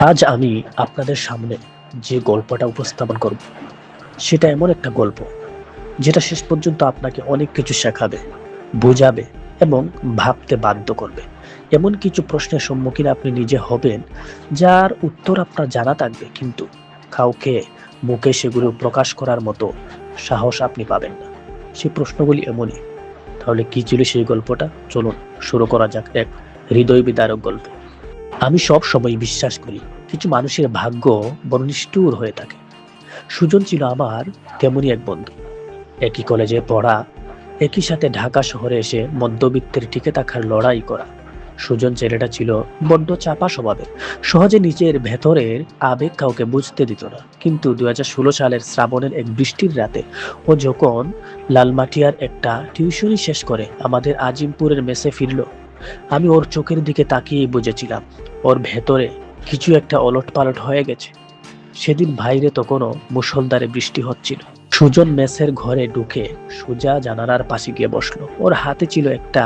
আজ আমি আপনাদের সামনে যে গল্পটা উপস্থাপন করব সেটা এমন একটা গল্প যেটা শেষ পর্যন্ত আপনাকে অনেক কিছু শেখাবে, বোঝাবে এবং ভাবতে বাধ্য করবে। এমন কিছু প্রশ্নের সম্মুখীন আপনি নিজে হবেন যার উত্তর আপনার জানা থাকবে, কিন্তু কাউকে মুখে সেগুলো প্রকাশ করার মতো সাহস আপনি পাবেন না। সেই প্রশ্নগুলি এমনই। তাহলে কি ছিল সেই গল্পটা? চলুন শুরু করা যাক এক হৃদয় বিদারক গল্প। আমি সব সময় বিশ্বাস করি কিছু মানুষের ভাগ্য বড় নিষ্ঠুর হয়ে থাকে। সুজন ছিল আমার তেমনই এক বন্ধু। একই কলেজে পড়া, একই সাথে ঢাকা শহরে এসে মধ্যবিত্তের টিকে থাকার লড়াই করা। সুজন ছেলেটা ছিল বড্ড চাপা স্বভাবের, সহজে নিজের ভেতরের আবেগ কাউকে বুঝতে দিত না। কিন্তু 2016 সালের শ্রাবণের এক বৃষ্টির রাতে ও যখন লালমাটিয়ার একটা টিউশনি শেষ করে আমাদের আজিমপুরের মেসে ফিরল, আমি ওর চোখের দিকে তাকিয়েই বুঝেছিলাম ওর ভেতরে কিছু একটা ওলটপালট হয়ে গেছে। সেদিন বাইরে তখনও মুষলধারে বৃষ্টি হচ্ছিল। সুজন মেসের ঘরে ঢুকে সোজা জানালার পাশে গিয়ে বসলো। ওর হাতে ছিল একটা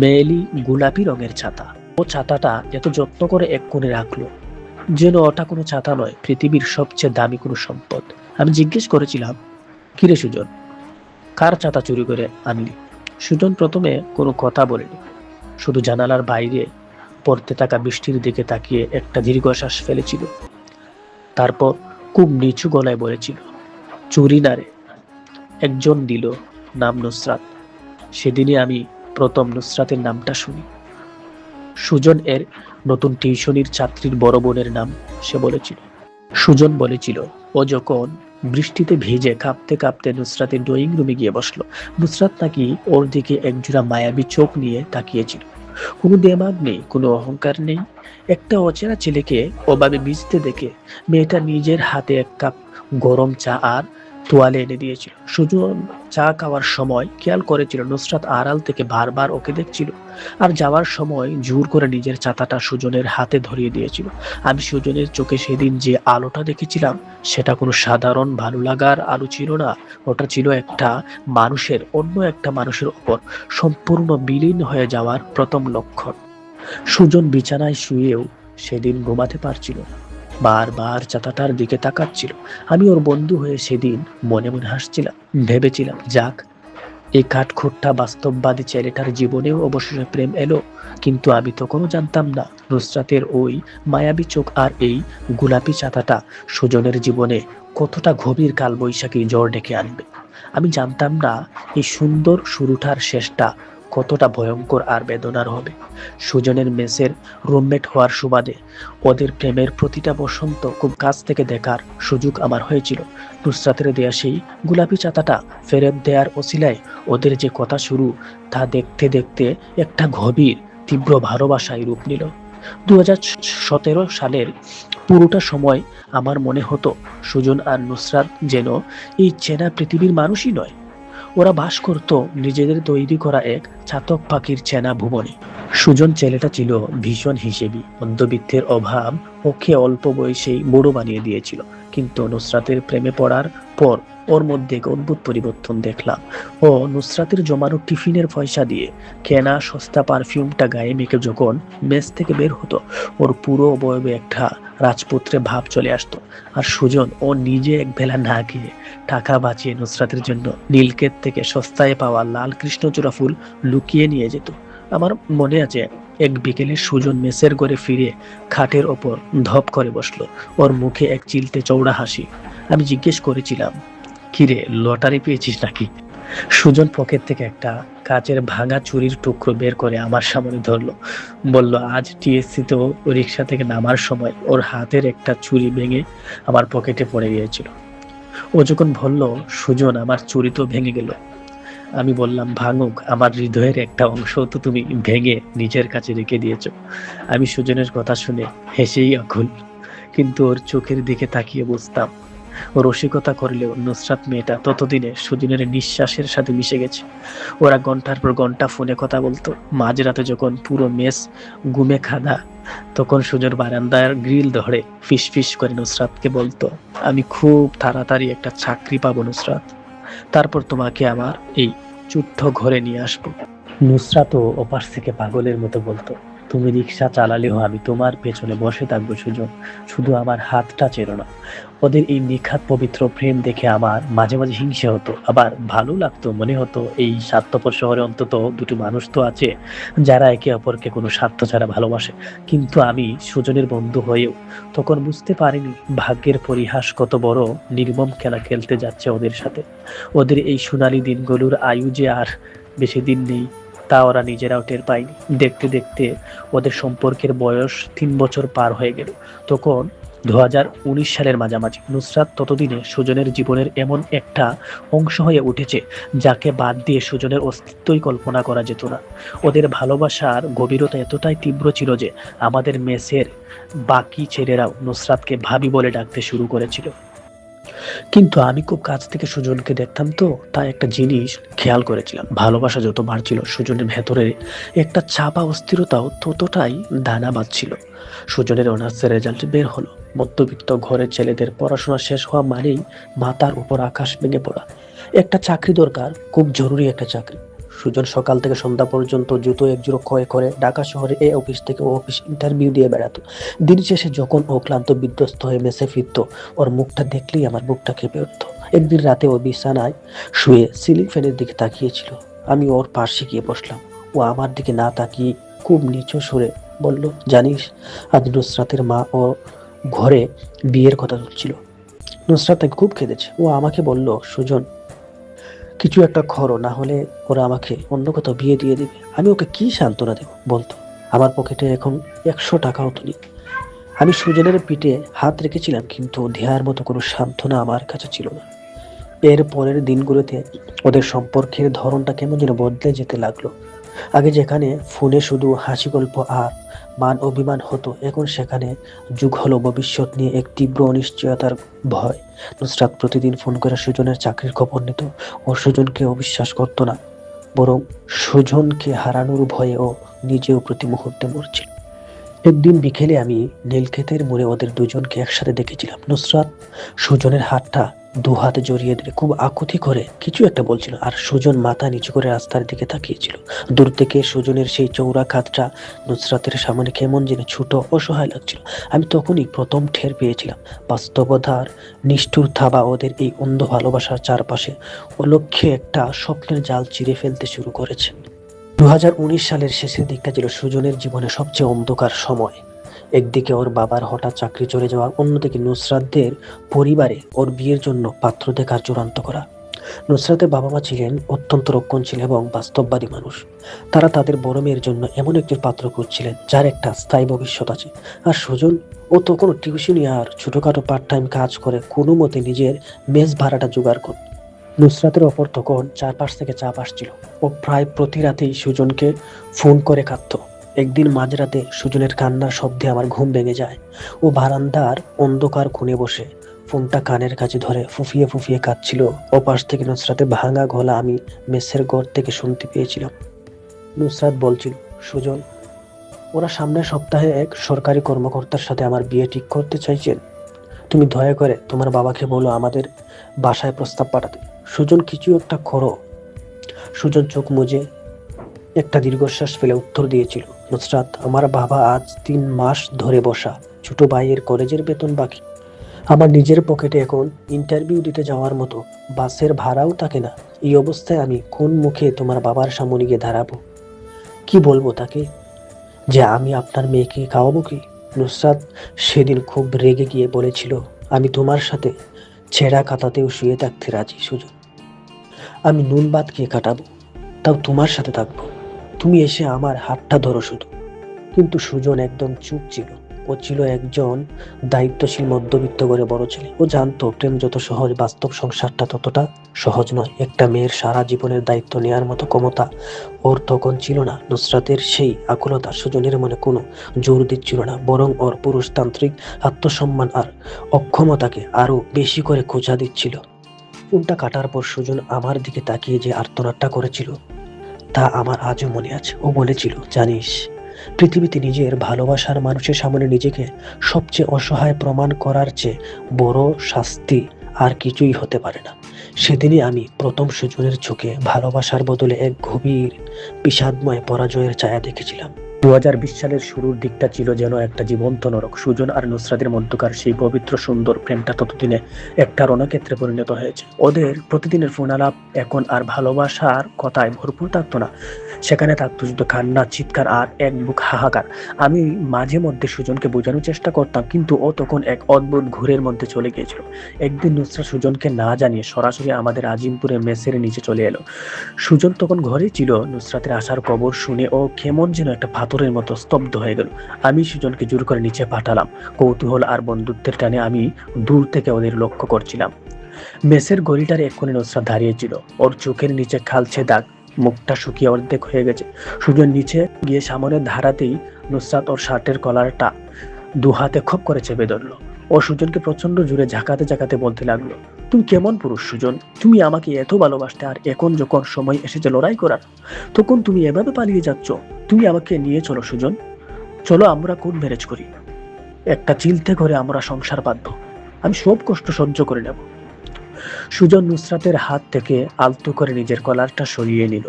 মেয়েলি গোলাপি রঙের ছাতা। ও ছাতাটা এত যত্ন করে এক কোণে রাখলো যেন ওটা কোনো ছাতা নয়, পৃথিবীর সবচেয়ে দামি কোনো সম্পদ। আমি জিজ্ঞেস করেছিলাম, কিরে সুজন, কার ছাতা চুরি করে আনলি? সুজন প্রথমে কোনো কথা বলেনি, শুধু জানালার বাইরে পড়তে থাকা বৃষ্টির দিকে তাকিয়ে একটা দীর্ঘশ্বাস ফেলেছিল। তারপর খুব নিচু গলায় বলেছিল, চুরি না রে, একজন দিল, নাম নুসরাত। সেদিনই আমি প্রথম নুসরাতের নামটা শুনি। সুজন এর নতুন টিউশনির ছাত্রীর বড় বোনের নাম সে বলেছিল। সুজন বলেছিল ও যখন বৃষ্টিতে ভিজে কাঁপতে কাঁপতে নুসরাতের ড্রয়িং রুমে গিয়ে বসলো, নুসরাত নাকি ওর দিকে একজোড়া মায়াবী চোখ নিয়ে তাকিয়েছিল। কোনো দেমাগ নেই, কোনো অহংকার নেই। একটা অচেনা ছেলেকে ওভাবে ভিজতে দেখে মেয়েটা নিজের হাতে এক কাপ গরম চা আর তোয়ালে এনে দিয়েছিল। সুজন চা খাওয়ার সময় খেয়াল করেছিল নুসরাত আড়াল থেকে বারবার ওকে দেখছিল, আর যাওয়ার সময় জোর করে নিজের ছাতাটা সুজনের হাতে ধরিয়ে দিয়েছিল। আমি সুজনের চোখে সেদিন যে আলোটা দেখেছিলাম সেটা কোনো সাধারণ ভালো লাগার আলো ছিল না। ওটা ছিল একটা মানুষের অন্য একটা মানুষের ওপর সম্পূর্ণ বিলীন হয়ে যাওয়ার প্রথম লক্ষণ। সুজন বিছানায় শুয়েও সেদিন ঘুমাতে পারছিল না, বারবার ছাতাটার দিকে তাকাচ্ছিল। আমি ওর বন্ধু হয়ে সেদিন মনে মনে হাসছিলাম, ভেবেছিলাম যাক, এই কাঠখোট্টা বাস্তববাদী ছেলেটার জীবনেও অবশেষে প্রেম এলো। কিন্তু আমি তখনও জানতাম না নুসরাতের ওই মায়াবী চোখ আর এই গোলাপি ছাতাটা সুজনের জীবনে কতটা গভীর কালবৈশাখী ঝড় ডেকে আনবে। আমি জানতাম না এই সুন্দর শুরুটার শেষটা কতটা ভয়ঙ্কর আর বেদনার হবে। সুজনের মেসের রুমমেট হওয়ার সুবাদে ওদের প্রেমের প্রতিটা বসন্ত খুব কাছ থেকে দেখার সুযোগ আমার হয়েছিল। নুসরাতের দেয়া সেই গোলাপি ছাতাটা ফেরত দেওয়ার ওসিলায় ওদের যে কথা শুরু, তা দেখতে দেখতে একটা গভীর তীব্র ভালোবাসায় রূপ নিল। 2017 সালের পুরোটা সময় আমার মনে হতো সুজন আর নুসরাত যেন এই চেনা পৃথিবীর মানুষই নয়। ওরা বাস করত নিজেদের তৈরি করা এক চাতক পাখির চেনা ভুবনে। সুজন ছেলেটা ছিল ভীষণ হিসেবি। মধ্যবিত্তের অভাব ওকে অল্প বয়সেই বুড়ো বানিয়ে দিয়েছিল। কিন্তু নুসরাতের প্রেমে পড়ার পর ওর মধ্যে এক অদ্ভুত পরিবর্তন দেখলাম। ও নুসরাতের জমানো টিফিনের পয়সা দিয়ে কেনা সস্তা পারফিউমটা গায়ে মেখে যখন মেস থেকে বের হতো, ওর পুরো অবয়বে একটা রাজপুত্রের ভাব চলে আসতো। আর সুজন ও নিজে এক বেলা না খেয়ে টাকা বাঁচিয়ে নুসরাতের জন্য নীলক্ষেত থেকে সস্তায় পাওয়া লাল কৃষ্ণচূড়া ফুল লুকিয়ে নিয়ে যেত। আমার মনে আছে এক বিকেলে সুজন মেসের ঘরে ফিরে খাটের ওপর ধপ করে বসলো, ওর মুখে এক চিলতে চৌড়া হাসি। আমি জিজ্ঞেস করেছিলাম, কিরে, লটারি পেয়েছিস নাকি? সুজন পকেট থেকে একটা কাচের ভাঙা চুরির টুকরো বের করে আমার সামনে ধরলো, বলল, আজ টিএসসি তো রিক্সা থেকে নামার সময় ওর হাতের একটা চুরি ভেঙে আমার পকেটে পড়ে গিয়েছিল। ও যখন বলল, সুজন, আমার চুরি তো ভেঙে গেল, আমি বললাম, ভাঙুক, আমার হৃদয়ের একটা অংশ তো তুমি ভেঙে নিজের কাছে রেখে দিয়েছো। আমি সুজনের কথা শুনে হেসেই আকুল, কিন্তু ওর চোখের দিকে তাকিয়ে বুঝতাম ও রসিকতা করলেও নুসরাত মেয়েটা ততদিনে সুজনের নিঃশ্বাসের সাথে মিশে গেছে। ওরা ঘন্টার পর ঘন্টা ফোনে কথা বলতো। মাঝরাতে যখন পুরো মেস ঘুমে খাদা, তখন সুজন বারান্দার গ্রিল ধরে ফিস ফিস করে নুসরাতকে বলতো, আমি খুব তাড়াতাড়ি একটা চাকরি পাবো নুসরাত, তারপর তোমাকে আমার এই ছোট্ট ঘরে নিয়ে আসবো। নুসরাতও ওপাশ থেকে পাগলের মতো বলতো, তুমি রিক্সা চালালেও আমি তোমার পেছনে বসে থাকবো সুজন, শুধু আমার হাতটা ছেড়ো না। ওদের এই নিখাত পবিত্র প্রেম দেখে আমার মাঝে মাঝে হিংসে হতো, আবার ভালো লাগতো। মনে হতো এই স্বার্থপর শহরে অন্তত দুটো মানুষ তো আছে যারা একে অপরকে কোনো স্বার্থ ছাড়া ভালোবাসে। কিন্তু আমি সুজনের বন্ধু হয়েও তখন বুঝতে পারিনি ভাগ্যের পরিহাস কত বড় নির্মম খেলা খেলতে যাচ্ছে ওদের সাথে। ওদের এই সোনালী দিনগুলোর আয়ু যে আর বেশি দিন নেই, তা ওরা নিজেরাও টের পায়নি। দেখতে দেখতে ওদের সম্পর্কের বয়স 3 বছর পার হয়ে গেল। তখন 2019 সালের মাঝামাঝি। নুসরাত ততদিনে সুজনের জীবনের এমন একটা অংশ হয়ে উঠেছে যাকে বাদ দিয়ে সুজনের অস্তিত্বই কল্পনা করা যেত না। ওদের ভালোবাসার গভীরতা এতটাই তীব্র ছিল যে আমাদের মেসের বাকি ছেলেরাও নুসরাতকে ভাবি বলে ডাকতে শুরু করেছিল। কিন্তু আমি খুব কাছ থেকে সুজনকে দেখতাম, তো তাই একটা জিনিস খেয়াল করেছিলাম, ভালোবাসা যত বাড়ছিল সুজনের ভেতরে একটা চাপা অস্থিরতাও ততটাই দানা বাঁধছিল। সুজনের অনার্সের রেজাল্ট বের হলো। মধ্যবিত্ত ঘরের ছেলেদের পড়াশোনা শেষ হওয়া মানেই মাথার উপর আকাশ ভেঙে পড়া। একটা চাকরি দরকার, খুব জরুরি একটা চাকরি। সুজন সকাল থেকে সন্ধ্যা পর্যন্ত জুতো একজোড়ো ক্ষয় করে ঢাকা শহরে এ অফিস থেকে ও অফিস ইন্টারভিউ দিয়ে বেড়াতো। দিন শেষে যখন ও ক্লান্ত বিধ্বস্ত হয়ে মেসে ফিরত, ওর মুখটা দেখলেই আমার বুকটা কেঁপে উঠত। একদিন রাতে ও বিছানায় শুয়ে সিলিং ফ্যানের দিকে তাকিয়েছিল। আমি ওর পাশে গিয়ে বসলাম। ও আমার দিকে না তাকিয়ে খুব নিচু সুরে বলল, জানিস, আজ নুসরাতের মা ও ঘরে বিয়ের কথা তুলছিল। নুসরাত তাকে খুব কেঁদেছে। ও আমাকে বলল, সুজন, কিছু একটা করো, না হলে ওরা আমাকে অন্য কোথাও বিয়ে দিয়ে দিবে। আমি ওকে কি সান্ত্বনা দেবো বলতো? আমার পকেটে এখন 100 টাকাও তো নেই। আমি সুজনের পিঠে হাত রেখেছিলাম, কিন্তু দেহার মতো কোনো সান্ত্বনা আমার কাছে ছিল না। এর পরের দিনগুলোতে ওদের সম্পর্কের ধরনটা কেমন যেন বদলে যেতে লাগলো। আগে যেখানে ফোনে শুধু হাসি গল্প আর মান অভিমান হতো, এখন সেখানে যুগ হলো ভবিষ্যৎ নিয়ে এক তীব্র অনিশ্চয়তার ভয়। নুসরাত প্রতিদিন ফোন করে সুজনের চাকরির খবর নিত। ও সুজনকে অবিশ্বাস করতো না, বরং সুজনকে হারানোর ভয়ে ও নিজেও প্রতি মুহূর্তে মরছিল। একদিন বিকেলে আমি নীলক্ষেতের মোড়ে ওদের দুজনকে একসাথে দেখেছিলাম। নুসরাত সুজনের হাতটা দু হাতে জড়িয়ে ধরে খুব আকুতি করে কিছু একটা বলছিল, আর সুজন মাথা নিচু করে রাস্তার দিকে তাকিয়েছিল। দূর থেকে সুজনের সেই চৌড়া কাঁধটা নুসরাতের সামনে কেমন যেন ছোট, অসহায় লাগছিল। আমি তখনই প্রথম টের পেয়েছিলাম বাস্তবতার নিষ্ঠুর থাবা ওদের এই অন্ধ ভালোবাসার চারপাশে অলক্ষ্যে একটা স্বপ্নের জাল চিরে ফেলতে শুরু করেছে। 2019 সালের শেষের দিকটা ছিল সুজনের জীবনে সবচেয়ে অন্ধকার সময়। একদিকে ওর বাবার হঠাৎ চাকরি চলে যাওয়া, অন্যদিকে নুসরাতদের পরিবারে ওর বিয়ের জন্য পাত্র দেখার চূড়ান্ত করা। নুসরাতের বাবা মা ছিলেন অত্যন্ত রক্ষণশীল এবং বাস্তববাদী মানুষ। তারা তাদের বড় মেয়ের জন্য এমন একজন পাত্র খুঁজছিলেন যার একটা স্থায়ী ভবিষ্যৎ আছে। আর সুজন, ও তো কোনো টিউশনি আর ছোটখাটো পার্ট টাইম কাজ করে কোনো মতে নিজের মেস ভাড়াটা জোগাড় করত। নুসরাতের ওপর তখন চারপাশ থেকে চাপ আসছিল। ও প্রায় প্রতি রাতেই সুজনকে ফোন করে কাঁদত। একদিন মাঝরাতে সুজনের কান্নার শব্দে আমার ঘুম ভেঙে যায়। ও বারান্দার অন্ধকার কোণে বসে ফোনটা কানের কাছে ধরে ফুফিয়ে ফুফিয়ে কাঁদছিল। ওপাশ থেকে নুসরাতের ভাঙা গলা আমি মেসের ঘর থেকে শুনতে পেয়েছিলাম। নুসরাত বলছিল, সুজন, ওরা সামনের সপ্তাহে এক সরকারি কর্মকর্তার সাথে আমার বিয়ে ঠিক করতে চাইছেন। তুমি দয়া করে তোমার বাবাকে বলো আমাদের বাসায় প্রস্তাব পাঠাতে। সুজন, কিছু একটা করো। সুজন চোখ মুজে একটা দীর্ঘশ্বাস ফেলে উত্তর দিয়েছিল, নুসরাত, আমার বাবা আজ 3 মাস ধরে বসা, ছোট ভাইয়ের কলেজের বেতন বাকি, আমার নিজের পকেটে এখন ইন্টারভিউ দিতে যাওয়ার মতো বাসের ভাড়াও থাকে না। এই অবস্থায় আমি কোন মুখে তোমার বাবার সামনে গিয়ে দাঁড়াবো? কি বলবো তাকে যে আমি আপনার মেয়েকে খাওয়াবো কি? নুসরাত সেদিন খুব রেগে গিয়ে বলেছিল, আমি তোমার সাথে ছেঁড়া কাঁথাতেও শুয়ে থাকতে রাজি সুজন। আমি নুন ভাত খেয়ে কাটাবো, তাও তোমার সাথে থাকবো। তুমি এসে আমার হাতটা ধরো শুধু। কিন্তু সুজন একদম চুপ ছিল। ও ছিল একজন দায়িত্বশীল মধ্যবিত্ত করে বড় ছেলে। ও জানতো প্রেম যত সহজ, বাস্তব সংসারটা ততটা সহজ নয়। একটা মেয়ের সারা জীবনের দায়িত্ব নেওয়ার মতো ক্ষমতা ওর তখন ছিল না। নুসরাতের সেই আকুলতা সুজনের মনে কোনো জোর দিচ্ছিল না, বরং ওর পুরুষতান্ত্রিক আত্মসম্মান আর অক্ষমতাকে আরো বেশি করে খোঁচা দিচ্ছিল। ফোনটা কাটার পর সুজন আমার দিকে তাকিয়ে যে আর্তনাদটা করেছিল তা আমার আজও মনে আছে। ও বলেছিল, জানিস, পৃথিবীতে নিজের ভালোবাসার মানুষের সামনে নিজেকে সবচেয়ে অসহায় প্রমাণ করার চেয়ে বড় শাস্তি আর কিছুই হতে পারে না। সেদিনই আমি প্রথম সুজনের চোখে ভালোবাসার বদলে এক গভীর বিষাদময় পরাজয়ের ছায়া দেখেছিলাম। 2020 সালের শুরুর দিকটা ছিল যেন একটা জীবন্ত নরক। সুজন আর নুসরাতের মধ্যকার সেই পবিত্র সুন্দর প্রেমটা ততদিনে একটা রণক্ষেত্রে পরিণত হয়েছে। ওদের প্রতিদিনের ফোন আলাপ এখন আর ভালোবাসার কথায় ভরপুর থাকতো না, সেখানে থাকতো শুধু কান্না, চিৎকার আর এক বুক হাহাকার। আমি মাঝে মধ্যে সুজনকে বোঝানোর চেষ্টা করতাম, কিন্তু ও তখন এক অদ্ভুত ঘোরের মধ্যে চলে গিয়েছিল। একদিন নুসরাত সুজনকে না জানিয়ে সরাসরি আমাদের আজিমপুরে মেসের নিচে চলে এলো। সুজন তখন ঘরে ছিল। নুসরাতের আসার খবর শুনে ও কেমন যেন একটা পাথরের মতো স্তব্ধ হয়ে গেল। আমি সুজনকে জোর করে নিচে পাঠালাম। কৌতূহল আর বন্ধুত্বের টানে আমি দূর থেকে ওদের লক্ষ্য করছিলাম। মেসের গলিটার এক কোণে নুসরাত দাঁড়িয়েছিল। ওর চোখের নিচে খালছে দাগ, মুখটা শুকিয়ে অর্ধেক হয়ে গেছে। সুজন নিচে গিয়ে সামনে ধারাতেই নুসরাত ওর শার্টের কলারটা দু হাতে খপ করে চেপে ধরলো। ও সুজনকে প্রচন্ড জোরে ঝাঁকাতে ঝাঁকাতে বলতে লাগলো, তুমি কেমন পুরুষ সুজন? তুমি আমাকে এত ভালোবাসতে, আর এখন যখন সময় এসেছে লড়াই করার, তখন তুমি এভাবে পালিয়ে যাচ্ছ। তুমি আমাকে নিয়ে চলো সুজন, চলো আমরা কোর্ট ম্যারেজ করি, একটা চিলতে করে আমরা সংসার বাঁধবো, আমি সব কষ্ট সহ্য করে নেব। সুজন নুসরাতের হাত থেকে আলতো করে নিজের কলারটা সরিয়ে নিল।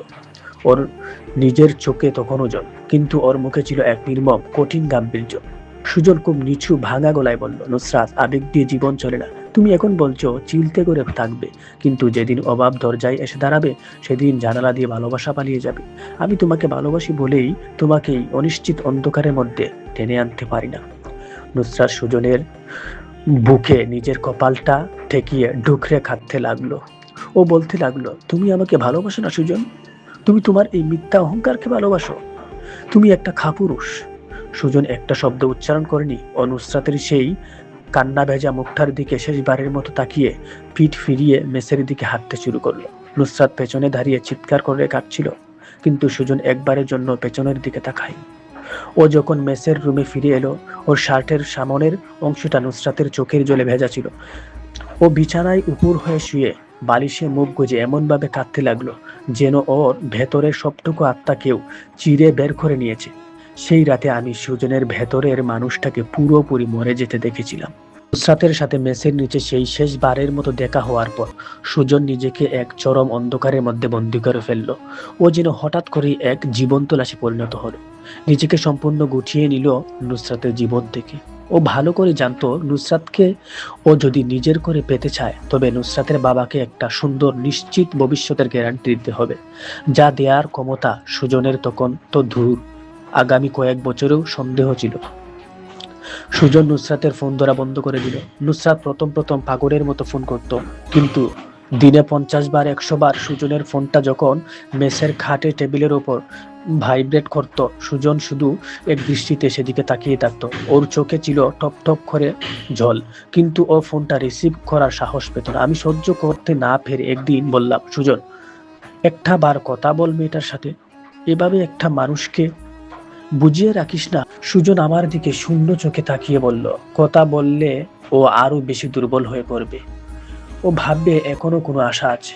ওর নিজের চোখে তখনও জল, কিন্তু ওর মুখে ছিল এক নির্মম কঠিন গাম্ভীর্য। সুজন খুব নিচু ভাঙা গলায় বলল, নুসরাত, আবেগ দিয়ে জীবন চলে না। তুমি এখন বলছো চিলতে করে থাকবে, কিন্তু যেদিন অভাব দরজায় এসে দাঁড়াবে, সেদিন জানালা দিয়ে ভালোবাসা পালিয়ে যাবে। আমি তোমাকে ভালোবাসি বলেই তোমাকেই অনিশ্চিত অন্ধকারের মধ্যে টেনে আনতে পারি না। নুসরাত সুজনের বুকে নিজের কপালটা ঠেকিয়ে ডুকরে কাঁদতে লাগলো। ও বলতে লাগলো, তুমি আমাকে ভালোবাসো না সুজন, তুমি তোমার এই মিথ্যা অহংকারকে ভালোবাসো, তুমি একটা খাপুরুষ। সুজন একটা শব্দ উচ্চারণ করেনি। ও নুসরাতের সেই কান্না ভেজা মুখটার দিকে শেষবারের মতো তাকিয়ে পিঠ ফিরিয়ে মেসের দিকে হাঁটতে শুরু করলো। নুসরাত পেছনে দাঁড়িয়ে চিৎকার করে কাঁদছিল, কিন্তু সুজন একবারের জন্য পেছনের দিকে তাকায়। ও যখন মেসের রুমে ফিরে এলো, ওর শার্টের সামনের অংশটা নুসরাতের চোখের জলে ভেজা ছিল। ও বিছানায় উপর হয়ে শুয়ে বালিশে মুখ গুজে এমনভাবে কাঁদতে লাগলো যেন ওর ভেতরের সবটুকু আত্মা কেউ চিরে বের করে নিয়েছে। সেই রাতে আমি সুজনের ভেতরের মানুষটাকে পুরোপুরি মরে যেতে দেখেছিলাম। নুসরাতের সাথে মেসের নিচে সেই শেষবারের মতো দেখা হওয়ার পর সুজন নিজেকে এক চরম অন্ধকারের মধ্যে বন্দী করে ফেলল। ও যেন হঠাৎ করেই এক জীবন্ত লাশে পরিণত হলো। নিজেকে সম্পূর্ণ গুছিয়ে নিল নুসরাতের জীবন থেকে। ও ভালো করে জানতো, নুসরাতকে ও যদি নিজের করে পেতে চায়, তবে নুসরাতের বাবাকে একটা সুন্দর নিশ্চিত ভবিষ্যতের গ্যারান্টি দিতে হবে, যা দেওয়ার ক্ষমতা সুজনের তখন তো দূর, আগামী কয়েক বছরেও সন্দেহ ছিল। সুজন নুসরাতের ফোন ধরা বন্ধ করে দিল। নুসরাত প্রথম প্রথম পাগলের মতো ফোন করত, কিন্তু দিনে 50 বার 100 বার সুজনের ফোনটা যখন মেসের খাটে টেবিলের ওপর ভাইব্রেট করত, সুজন শুধু এক দৃষ্টিতে সেদিকে তাকিয়ে থাকতো। ওর চোখে ছিল টপ টপ করে জল, কিন্তু ও ফোনটা রিসিভ করার সাহস পেত না। আমি সহ্য করতে না পেরে একদিন বললাম, সুজন, একটা বার কথা বল মেয়েটার সাথে, এভাবে একটা মানুষকে বুঝিয়ে রাখিস না। সুজন আমার দিকে শূন্য চোখে তাকিয়ে বলল, কথা বললে ও আরো বেশি দুর্বল হয়ে পড়বে, ও ভাববে এখনো কোনো আশা আছে।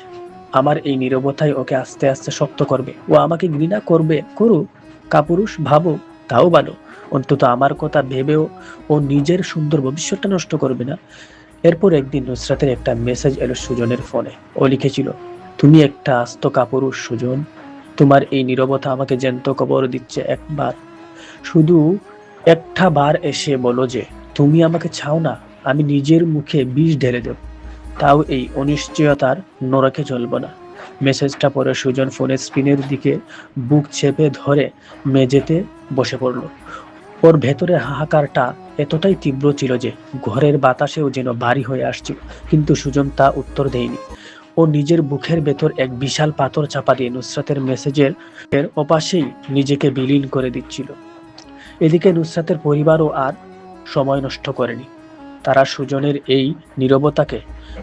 আমার এই নীরবতায় ওকে আস্তে আস্তে শক্ত করবে। ও আমাকে ঘৃণা করবে, করুক, কাপুরুষ ভাবো, তাও ভালো, অন্তত আমার কথা ভেবেও ও নিজের সুন্দর ভবিষ্যৎটা নষ্ট করবে না। এরপর একদিন নুসরাতের একটা মেসেজ এলো সুজনের ফোনে। ও লিখেছিল, তুমি একটা আস্ত কাপুরুষ সুজন, তোমার এই নীরবতা আমাকে জ্যান্ত কবর দিচ্ছে। একবার, শুধু একটা বার এসে বলো যে তুমি আমাকে চাও না, আমি নিজের মুখে বিষ ঢেলে দেব, তাও এই অনিশ্চয়তার নরকে চলব না। মেসেজটা পরে সুজন ফোনের স্ক্রিনের দিকে বুক চেপে ধরে মেঝেতে বসে পড়ল। ওর ভেতরে হাহাকারটা এতটাই তীব্র ছিল যে ঘরের বাতাসেও যেন ভারী হয়ে আসছিল, কিন্তু সুজন তা উত্তর দেয়নি। ও নিজের বুকের ভেতর এক বিশাল পাথর চাপা দিয়ে নুসরাতের মেসেজের ওপাশেই নিজেকে বিলীন করে দিচ্ছিল। এদিকে নুসরাতের পরিবারও আর সময় নষ্ট করেনি। তারা সুজনের এই নীরবতাকে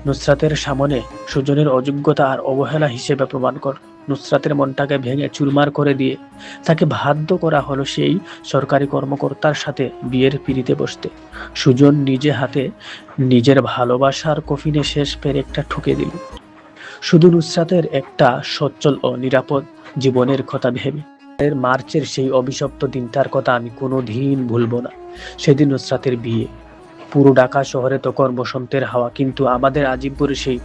নুসরাতের সামনে সুজনের অযোগ্যতা আর অবহেলা হিসেবে প্রমাণ কর। নুসরাতের মনটাকে ভেঙে চুরমার করে দিয়ে তাকে বাধ্য করা হলো সেই সরকারি কর্মকর্তার সাথে বিয়ের পিঁড়িতে বসতে। সুজন নিজে হাতে নিজের ভালোবাসার কফিনে শেষ পেরেকটা ঠুকে দিল, শুধু নুসরাতের একটা সচ্ছল ও নিরাপদ জীবনের কথা ভেবে। মার্চের সেই অভিশপ্ত দিনটার কথা আমি কোনোদিন ভুলব না। সেদিন নুসরাতের বিয়ে। পুরো ঢাকা শহরে তখন বসন্তের হাওয়া, কিন্তু আমাদের আজিমপুরে সেই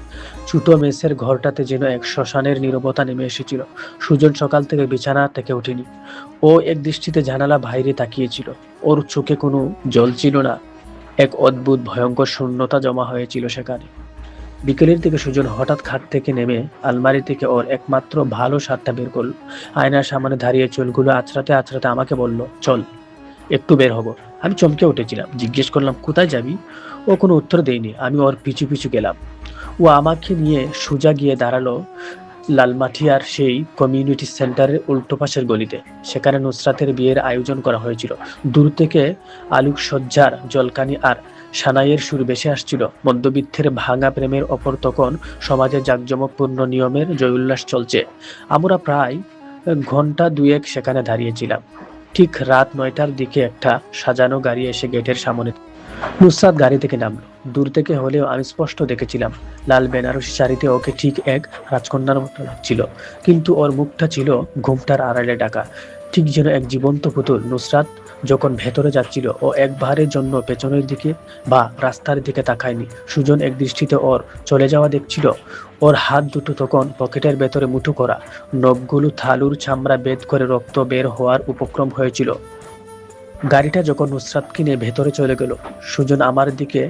ছোট মেসের ঘরটাতে যেন এক শ্মশানের নীরবতা নেমে এসেছিল। সুজন সকাল থেকে বিছানা থেকে ওঠেনি। ও এক দৃষ্টিতে জানালা বাইরে তাকিয়েছিল। ওর চোখে কোনো জল ছিল না, এক অদ্ভুত ভয়ঙ্কর শূন্যতা জমা হয়েছিল সেখানে। বিকেলের দিকে সুজন হঠাৎ খাট থেকে নেমে আলমারি থেকে ওর একমাত্র ভালো শার্টটা বের করলো। আয়নার সামনে দাঁড়িয়ে চুলগুলো আঁচড়াতে আঁচড়াতে আমাকে বলল, চল একটু বের হবো। আমি চমকে উঠেছিলাম, জিজ্ঞেস করলাম, কোথায় যাবি? ও কোনো উত্তর দেয়নি। আমি ওর পিছু পিছু গেলাম। ও আমাকে নিয়ে সোজা গিয়ে দাঁড়ালো লালমাটিয়ার সেই কমিউনিটি সেন্টারের উল্টো পাশের গলিতে। সেখানে নুসরাতের বিয়ের আয়োজন করা হয়েছিল। দূর থেকে আলোকসজ্জার জলকানি আর সানাইয়ের সুর ভেসে আসছিল। মধ্যবিত্তের ভাঙা প্রেমের ওপর তখন সমাজে জাঁকজমকপূর্ণ নিয়মের জয়োল্লাস চলছে। আমরা প্রায় ঘন্টা দুয়েক সেখানে দাঁড়িয়েছিলাম। ঠিক রাত 9টার দিকে একটা সাজানো গাড়ি এসে গেটের সামনে। নুসরাত গাড়ি থেকে নামলো। দূর থেকে হলেও আমি স্পষ্ট দেখেছিলাম, লাল বেনারসি শাড়িতে ওকে ঠিক এক রাজকন্যার মতো লাগছিল, কিন্তু ওর মুখটা ছিল ঘুমটার আড়ালে ঢাকা, ঠিক যেন এক জীবন্ত পুতুল। নুসরাত যখন ভেতরে যাচ্ছিল, ও একবারের জন্য পেছনের দিকে বা রাস্তার দিকে তাকায়নি। সুজন এক দৃষ্টিতে ওর চলে যাওয়া দেখছিল। ওর হাত দুটো তখন পকেটের ভেতরে মুঠো করা, নখগুলো থালুর চামড়া বেদ করে রক্ত বের হওয়ার উপক্রম হয়েছিল। গাড়িটা যখন নুসরাতকে নিয়ে ভেতরে চলে গেল, সুজন আমার দিকে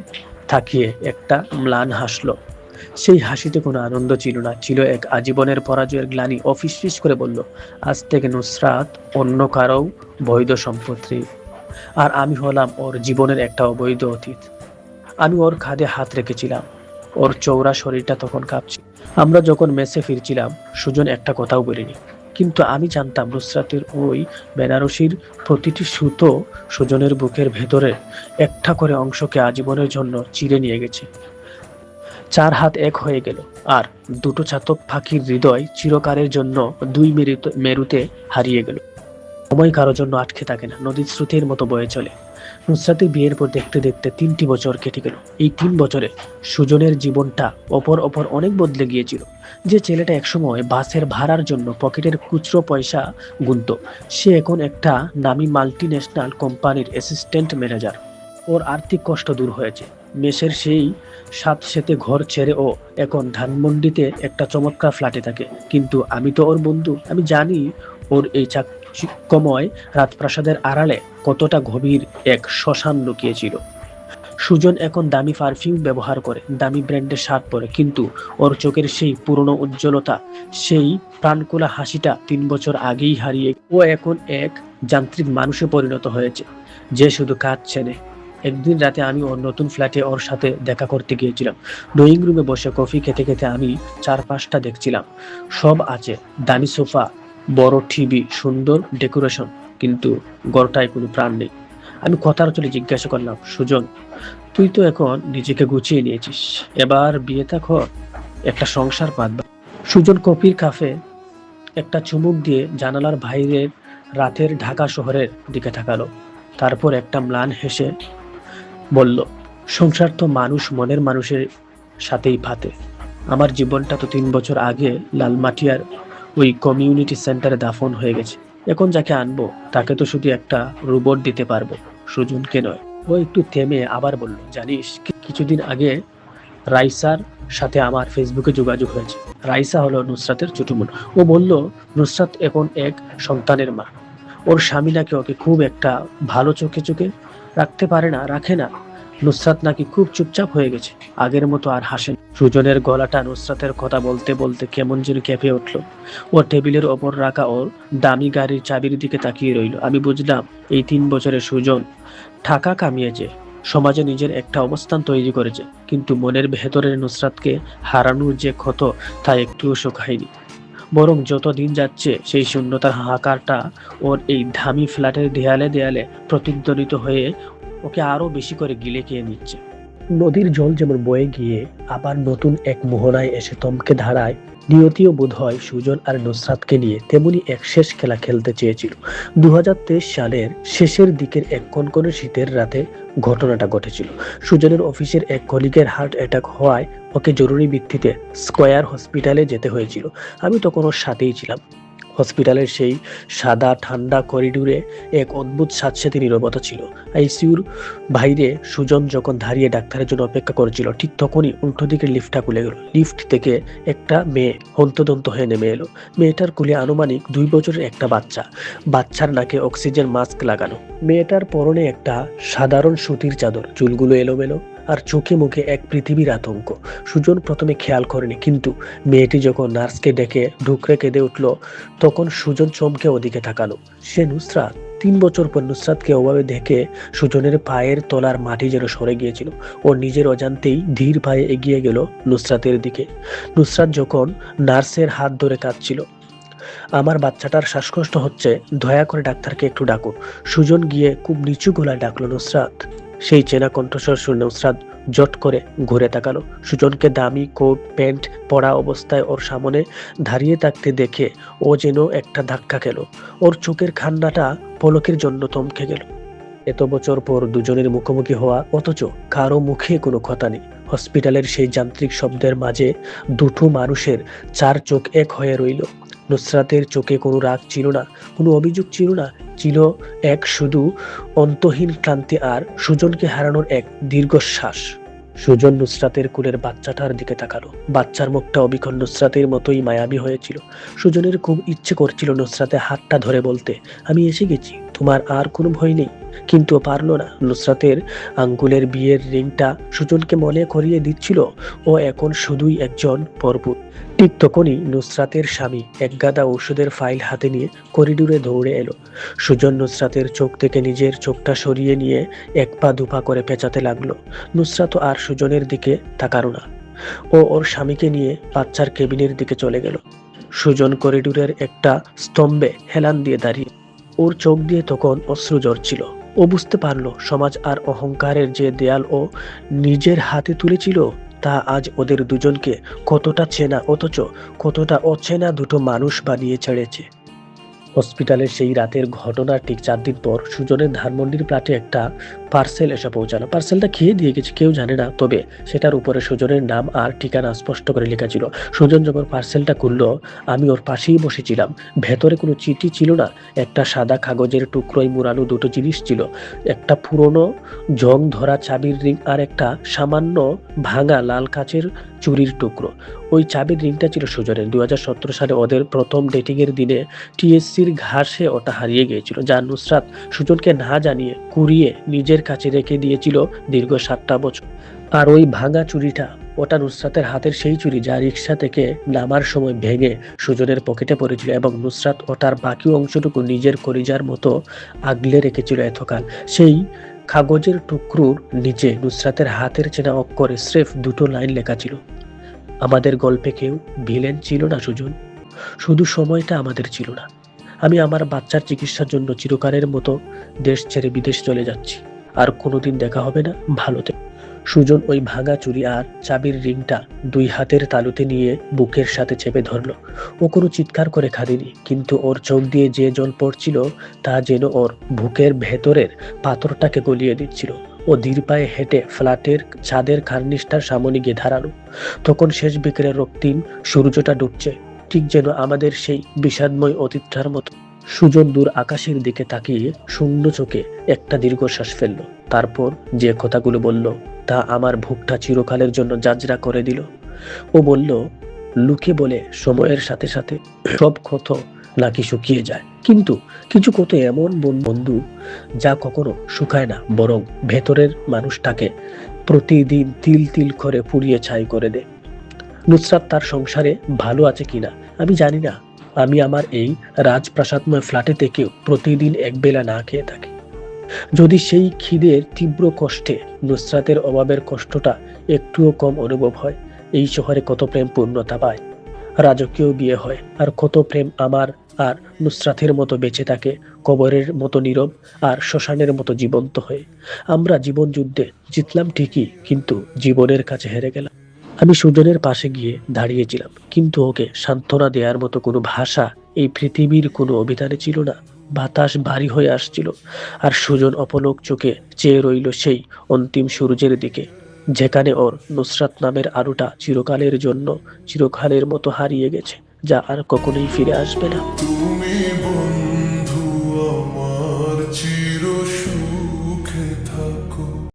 তাকিয়ে একটা ম্লান হাসলো। সেই হাসিতে কোনো আনন্দ ছিল না, ছিল এক আজীবনের পরাজয়ের গ্লানি। ও ফিসফিস করে বলল, আজ থেকে নুসরাত অন্য কারো বৈধ সম্পত্তি, আর আমি হলাম ওর জীবনের একটা অবৈধ অতীত। আমি ওর কাঁধে হাত রেখেছিলাম। ওর চৌড়া শরীরটা তখন কাঁপছে। আমরা যখন মেসে ফিরছিলাম, সুজন একটা কথাও বলিনি, কিন্তু আমি জানতাম নুসরাতের ওই বেনারসির প্রতিটি সুতো সুজনের বুকের ভেতরে একটা করে অংশকে আজীবনের জন্য চিরে নিয়ে গেছে। 4 হাত এক হয়ে গেল, আর দুটো চাতক পাখির হৃদয় চিরকালের জন্য দুই মেরুতে হারিয়ে গেল। সময় কারোর জন্য আটকে থাকে না, নদীর স্রোতের মতো বয়ে চলে। নুসরাতের বিয়ের পর দেখতে দেখতে 3টি বছর কেটে গেল। এই 3 বছরে সুজনের জীবনটা অপর অনেক বদলে গিয়েছিল। যে ছেলেটা একসময় বাসের ভাড়ার জন্য পকেটের খুচরো পয়সা গুনতো, সে এখন একটা নামী মাল্টিন্যাশনাল কোম্পানির অ্যাসিস্ট্যান্ট ম্যানেজার। ওর আর্থিক কষ্ট দূর হয়েছে। মেসের সেই সাথে ঘর ছেড়ে ও এখন ধানমন্ডিতে একটা চমৎকার ফ্ল্যাটে থাকে। কিন্তু আমি তো ওর বন্ধু, আমি জানি ওর এই চাকচিক্যময় রাজপ্রাসাদের আড়ালে কতটা গভীর এক শ্মশান লুকিয়েছিল। সুজন এখন দামি পারফিউম ব্যবহার করে, দামি ব্র্যান্ডের শার্ট পরে, কিন্তু ওর চোখের সেই পুরনো উজ্জ্বলতা, সেই প্রাণখোলা হাসিটা 3 বছর আগেই হারিয়ে। ও এখন এক যান্ত্রিক মানুষে পরিণত হয়েছে, যে শুধু কাজ চেনে। একদিন রাতে আমি ওর নতুন ফ্ল্যাটে ওর সাথে দেখা করতে গিয়েছিলাম। ড্রয়িং রুমে বসে কফি খেতে খেতে আমি চারপাশটা দেখছিলাম। সব আছে, দামি সোফা, বড় টিভি, সুন্দর ডেকোরেশন, কিন্তু ঘরটায় কোনো প্রাণ নেই। আমি কথার চলে জিজ্ঞাসা করলাম, সুজন, তুই তো এখন নিজেকে গুছিয়ে নিয়েছিস, এবার বিয়েটা কর, একটা সংসার পাতবা। সুজন কফির কাপে একটা চুমুক দিয়ে জানালার বাইরের রাতের ঢাকা শহরের দিকে তাকালো। তারপর একটা ম্লান হেসে বলল, সংসার তো মানুষ মনের মানুষের সাথেই পাতে। আমার জীবনটা তো 3 বছর আগে লালমাটিয়ার ওই কমিউনিটি সেন্টারে দাফন হয়ে গেছে। এখন যাকে আনবো তাকে তো শুধু একটা রোবট দিতে পারবো, সুজনকে নয়। ও একটু থেমে আবার বলল, জানিস, কিছুদিন আগে রাইসার সাথে আমার ফেসবুকে যোগাযোগ হয়েছে। রাইসা হলো নুসরাতের ছোট বোন। ও বলল, নুসরাত এখন এক সন্তানের মা। ওর স্বামী নাকি ওকে খুব একটা ভালো চোখে রাখতে পারে না, রাখে না। নুসরাত নাকি খুব চুপচাপ হয়ে গেছে, আগের মতো আর হাসেন। সুজনের গলাটা নুসরাতের কথা বলতে বলতে কেমন যেন কেঁপে উঠল। ও টেবিলের ওপর রাখা ওর দামি গাড়ির চাবির দিকে তাকিয়ে রইল। আমি বুঝলাম, এই 3 বছরে সুজন টাকা কামিয়েছে, সমাজে নিজের একটা অবস্থান তৈরি করেছে, কিন্তু মনের ভেতরের নুসরাতকে হারানোর যে ক্ষত, তা একটুও শুকায়নি। বরং যত দিন যাচ্ছে সেই শূন্যতার হাহাকারটা ওর এই দামি ফ্ল্যাটের দেয়ালে দেয়ালে প্রতিধ্বনিত হয়ে ওকে আরো বেশি করে গিলে খেয়ে নিচ্ছে। নদীর জল যেমন বয়ে গিয়ে আবার নতুন এক মোহনায় এসে থমকে দাঁড়ায়, নিয়তিও বোধ হয় সুজন আর নুসরাতকে নিয়ে তেমনি এক শেষ খেলা খেলতে চেয়েছিল। 2023 সালের শেষের দিকের এক কনকনে শীতের রাতে ঘটনাটা ঘটেছিল। সুজনের অফিসের এক কলিগের হার্ট অ্যাটাক হওয়ায় ওকে জরুরি ভিত্তিতে স্কয়ার হসপিটালে যেতে হয়েছিল। আমি তখন ওর সাথেই ছিলাম। হসপিটালের সেই সাদা ঠান্ডা করিডোরে এক অদ্ভুত স্যাঁতসেঁতে নীরবতা ছিল। আইসিইউর বাইরে সুজন যখন দাঁড়িয়ে ডাক্তারের জন্য অপেক্ষা করেছিল, ঠিক তখনই উল্টো দিকের লিফটটা খুলে গেল। লিফট থেকে একটা মেয়ে হন্তদন্ত হয়ে নেমে এলো। মেয়েটার কোলে আনুমানিক 2 বছরের একটা বাচ্চা। বাচ্চার নাকে অক্সিজেন মাস্ক লাগানো। মেয়েটার পরনে একটা সাধারণ সুতির চাদর, চুলগুলো এলোমেলো, আর চোখে মুখে এক পৃথিবীর আতঙ্ক। সুজন প্রথমে খেয়াল করেনি, কিন্তু মেয়েটি যখন নার্সকে ডেকে ঢুকরে কেঁদে উঠল, তখন সুজন চমকে ওদিকে তাকালো। সে নুসরাত। 3 বছর পর নুসরাতকে ওভাবে দেখে সুজনের পায়ের তলার মাটি যেন সরে গিয়েছিল। ও নিজের অজান্তেই ধীর পায়ে এগিয়ে গেল নুসরাতের দিকে। নুসরাত যখন নার্সের হাত ধরে কাঁদছিল, আমার বাচ্চাটার শ্বাসকষ্ট হচ্ছে, দয়া করে ডাক্তারকে একটু ডাকুন। সুজন গিয়ে খুব নিচু গলায় ডাকলো, নুসরাত। সেই চেনা কণ্ঠস্বর শুনে নুসরাত জট করে ঘুরে তাকালো। সুজনকে দামি কোট প্যান্ট পরা অবস্থায় ওর সামনে দাঁড়িয়ে থাকতে দেখে ও যেন একটা ধাক্কা খেলো। ওর চোখের খান্নাটা পলকের জন্য থমকে গেল। এত বছর পর দুজনের মুখোমুখি হওয়া, অথচ কারো মুখে কোনো কথা নেই। হসপিটালের সেই যান্ত্রিক শব্দের মাঝে দুটো মানুষের 4 চোখ এক হয়ে রইল। নুসরাতের চোখে কোনো রাগ ছিল না, কোনো অভিযোগ ছিল না, ছিল এক শুধু অন্তহীন ক্লান্তি আর সুজনকে হারানোর এক দীর্ঘশ্বাস। সুজন নুসরাতের কোলের বাচ্চাটার দিকে তাকালো। বাচ্চার মুখটা অবিকল নুসরাতের মতোই মায়াবী হয়েছিল। সুজনের খুব ইচ্ছে করছিল নুসরাতের হাতটা ধরে বলতে, আমি এসে গেছি, তোমার আর কোনো ভয় নেই। কিন্তু পারল না। নুসরাতের আঙ্গুলের বিয়ের রিংটা সুজনকে মনে করিয়ে দিচ্ছিল ও এখন শুধুই একজন পরপুত। ঠিক তখনই নুসরাতের স্বামী এক গাদা ঔষধের ফাইল হাতে নিয়ে করিডোরে দৌড়ে এলো। সুজন নুসরাতের চোখ থেকে নিজের চোখটা সরিয়ে নিয়ে এক পা দুপা করে পেঁচাতে লাগলো। নুসরাত আর সুজনের দিকে তাকালো না। ও ওর স্বামীকে নিয়ে বাচ্চার কেবিনের দিকে চলে গেল। সুজন করিডোরের একটা স্তম্ভে হেলান দিয়ে দাঁড়িয়ে। ওর চোখ দিয়ে তখন অশ্রু ঝরছিল। ও বুঝতে পারলো সমাজ আর অহংকারের যে দেয়াল ও নিজের হাতে তুলেছিল, তা আজ ওদের দুজনকে কতটা চেনা অথচ কতটা অচেনা দুটো মানুষ বানিয়ে ছেড়েছে। হসপিটালের সেই রাতের ঘটনার ঠিক 4 দিন পর সুজনের ধানমন্ডির প্লাটে একটা পার্সেল এসে পৌঁছালো। পার্সেলটা খেয়ে দিয়ে গেছে কেউ জানে না, তবে সেটার উপরে সুজনের নাম আর ঠিকানা স্পষ্ট করে লেখা ছিল। সুজন যখন পার্সেলটা খুললো, আমি ওর পাশেই বসেছিলাম। ভেতরে কোনো চিঠি ছিল না, একটা সাদা কাগজের টুকরোয় মুড়ানো দুটো জিনিস ছিল, একটা পুরনো জং ধরা চাবির রিং আর একটা সামান্য ভাঙা লাল কাচের চুরির টুকরো। ওই চাবির রিংটা ছিল সুজনের। 2017 সালে ওদের প্রথম ডেটিং এর দিনে টিএসসির ঘাসে ওটা হারিয়ে গিয়েছিল, যা নুসরাত সুজনকে না জানিয়ে কুড়িয়ে নিজের কাছে রেখে দিয়েছিল দীর্ঘ 7টা বছর। আর ওই ভাঙা চুরিটা, ওটা নুসরাতের হাতের সেই চুরি যা রিক্সা থেকে নামার সময় ভেঙে সুজনের পকেটে পড়েছিল, এবং নুসরাত ওটার বাকি অংশটুকু নিজের কলিজার মতো আগলে রেখেছিল এতকাল। সেই কাগজের টুকরোর নিচে নুসরাতের হাতের চেনা অক্ষরে স্রেফ দুটো লাইন লেখা ছিল, আমাদের গল্পে কেউ ভিলেন ছিল না সুজন, শুধু সময়টা আমাদের ছিল না। আমি আমার বাচ্চার চিকিৎসার জন্য চিরকালের মতো দেশ ছেড়ে বিদেশ চলে যাচ্ছি, আর কোনোদিন দেখা হবে না, ভালো থেকো। সুজন ওই ভাঙা চুরি আর চাবির রিংটা 2 হাতের তালুতে নিয়ে বুকের সাথে চেপে ধরল। ও কোনো চিৎকার করে কাঁদেনি, কিন্তু ওর চোখ দিয়ে যে জল পড়ছিল তা যেন ওর বুকের ভেতরের পাথরটাকে গলিয়ে দিচ্ছিল। ও ধীর পায়ে হেঁটে ফ্ল্যাটের ছাদের কার্নিশটার সামনে গিয়ে দাঁড়ালো। তখন শেষ বিকেলের রক্তিম সূর্যটা ডুবছে, ঠিক যেন আমাদের সেই বিষাদময় অতীতটার মতো। সুজন দূর আকাশের দিকে তাকিয়ে শূন্য চোখে একটা দীর্ঘশ্বাস ফেলল। তারপর যে কথাগুলো বলল তা আমার বুকটা চিরকালের জন্য জাজরা করে দিল। ও বলল, লোকে বলে সময়ের সাথে সাথে সব ক্ষত নাকি শুকিয়ে যায়, কিন্তু কিছু ক্ষত এমন বন্ধু যা কখনো শুকায় না, বরং ভেতরের মানুষটাকে প্রতিদিন তিল তিল করে পুড়িয়ে ছাই করে দেয়। নুসরাত তার সংসারে ভালো আছে কিনা আমি জানি না। আমি আমার এই রাজপ্রাসাদময় ফ্ল্যাটে থেকেও প্রতিদিন একবেলা না খেয়ে থাকি। যদি সেই খিদের তীব্র কষ্টে নুসরাতের অভাবের কষ্টটা একটুও কম অনুভব হয়, এই শহরে কত প্রেম পূর্ণতা পায়, রাজকীয় বিয়ে হয়, আর কত প্রেম আমার আর নুসরাতের মতো বেঁচে থাকে কবরের মতো নীরব আর শ্মশানের মতো জীবন্ত হয়ে। আমরা জীবন যুদ্ধে জিতলাম ঠিকই, কিন্তু জীবনের কাছে হেরে গেলাম। আমি সুজনের পাশে গিয়ে দাঁড়িয়েছিলাম, কিন্তু ওকে সান্ত্বনা দেওয়ার মতো কোনো ভাষা এই পৃথিবীর কোনো অভিধানে ছিল না। বাতাস ভারী হয়ে আসছিল, আর সুজন অপলক চোখে চেয়ে রইল সেই অন্তিম সূর্যের দিকে, যেখানে ওর নুসরাত নামের আলোটা চিরকালের জন্য চিরকালের মতো হারিয়ে গেছে। যা আর কখনোই ফিরে আসবে না। তুমি